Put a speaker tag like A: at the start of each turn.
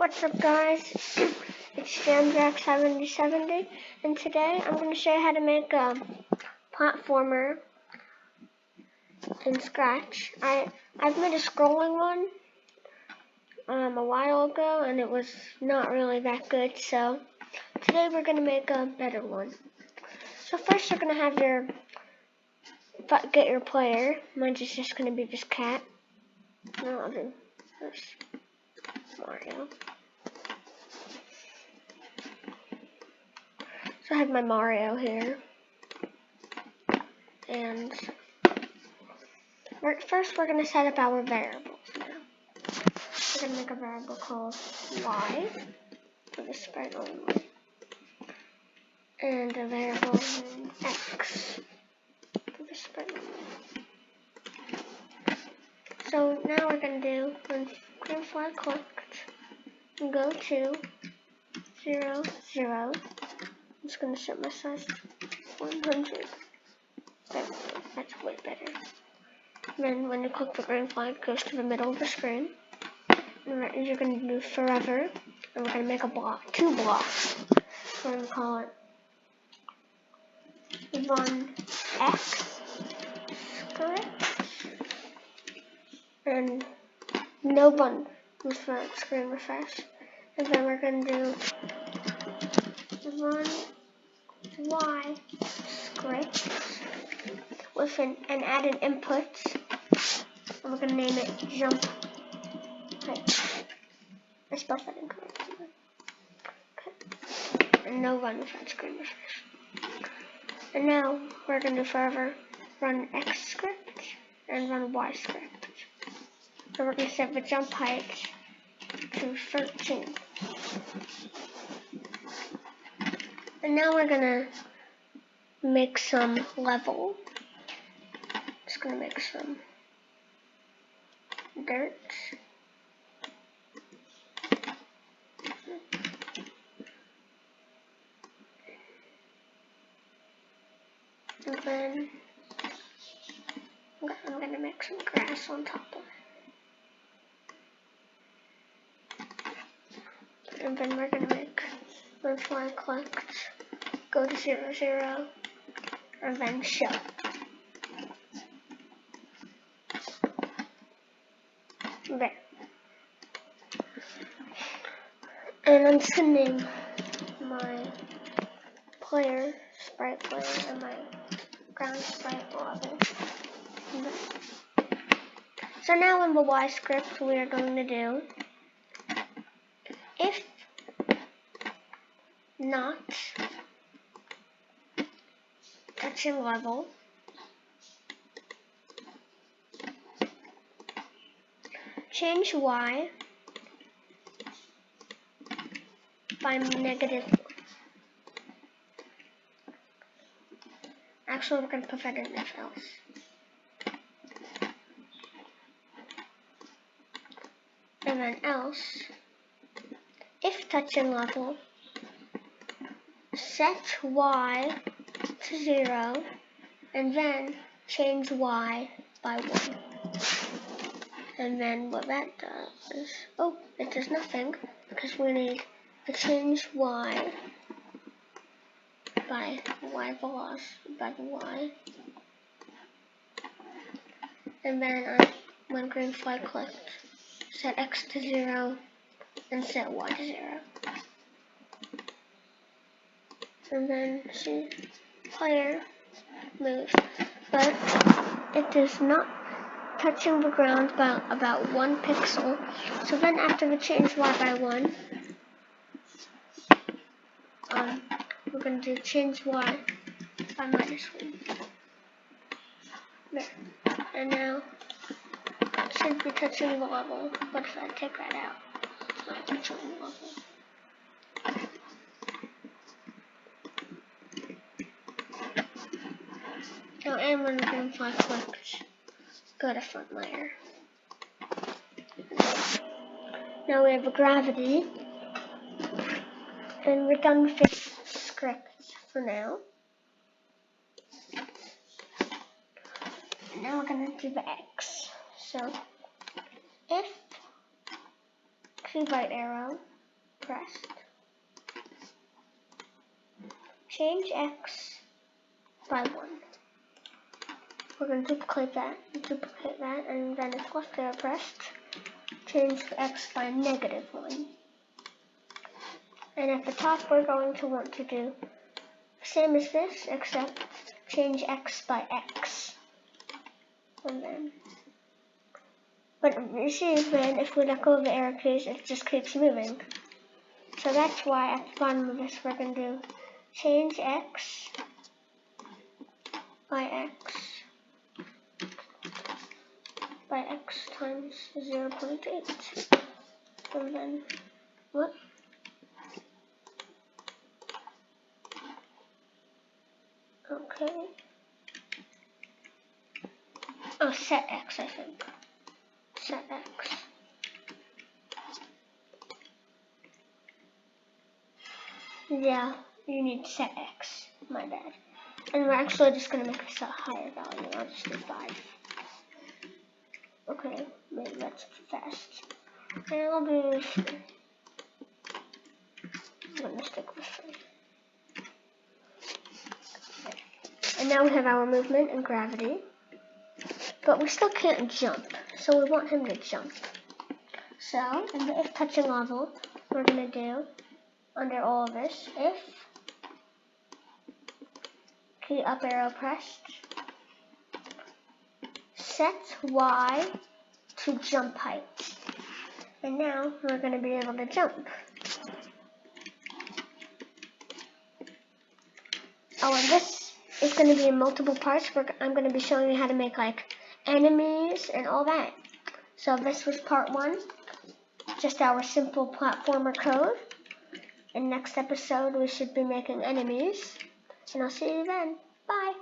A: What's up, guys? It's JamJack7070, and today I'm going to show you how to make a platformer in Scratch. I've made a scrolling one a while ago, and it was not really that good, so today we're going to make a better one. So first you're going to have get your player. Mine's just going to be this cat. No, I'll do this. Mario. So I have my Mario here, and first we're going to set up our variables now. We're going to make a variable called y for the sprite only, and a variable named x for the sprite only. So now we're going to do, when green flag clicked, go to 0, 0. I'm just going to set my size to 100. That's way better. And then when you click the green flag, it goes to the middle of the screen. And you're going to do forever. And we're going to make a block, 2 blocks. We're going to call it run X script. And no button for screen refresh. And then we're going to do run Y script with and add an input, and we're going to name it jump height. I spelled that incorrectly. Okay. And no run without screen refresh. And now we're going to forever run X script and run Y script. So we're going to set the jump height to 13. And now we're going to make some level. Just going to make some dirt. And then I'm going to make some grass on top of it. And then we're going to make when flag clicked, go to 0, 0, and then show. There. And I'm just going to name my player sprite player and my ground sprite 11. So now in the Y script we are going to do if not touching level, change Y by -1. Actually, we're going to put that in if else. And then else, if touching level, set Y to 0, and then change Y by 1. And then what that does is, it does nothing, because we need to change Y by Y velocity, by the Y. And then when green flag clicked, set X to 0 and set Y to 0. And then see player move, but it is not touching the ground by about 1 pixel. So then after we change Y by 1, we're going to do change Y by -1. There. And now it should be touching the level, but if I take that out, it's not touching the level. Now, and when the green flag clicks, go to front layer. Now we have a gravity, and we're done with this script for now. And now we're going to do the X. So if right arrow, pressed. Change X by 1. We're going to duplicate that, and then if left arrow pressed, change X by -1. And at the top, we're going to want to do the same as this, except change X by X. And then, but you see, then if we let go of the arrow keys, it just keeps moving. So that's why at the bottom of this, we're going to do change X by X times 0.8. And then, what? Okay. Oh, set X, I think. Set X. Yeah, you need set X. My bad. And we're actually just going to make this a higher value. I'll just do 5. Okay, maybe that's fast. And I'll do 3. I'm going to stick with 3. And now we have our movement and gravity. But we still can't jump, so we want him to jump. So, in the if touching level, we're going to do, under all of this, if key up arrow pressed, set Y to jump height. And now we're going to be able to jump. Oh, and this is going to be in multiple parts. I'm going to be showing you how to make like enemies and all that. So this was part 1, just our simple platformer code. In next episode we should be making enemies, and I'll see you then. Bye.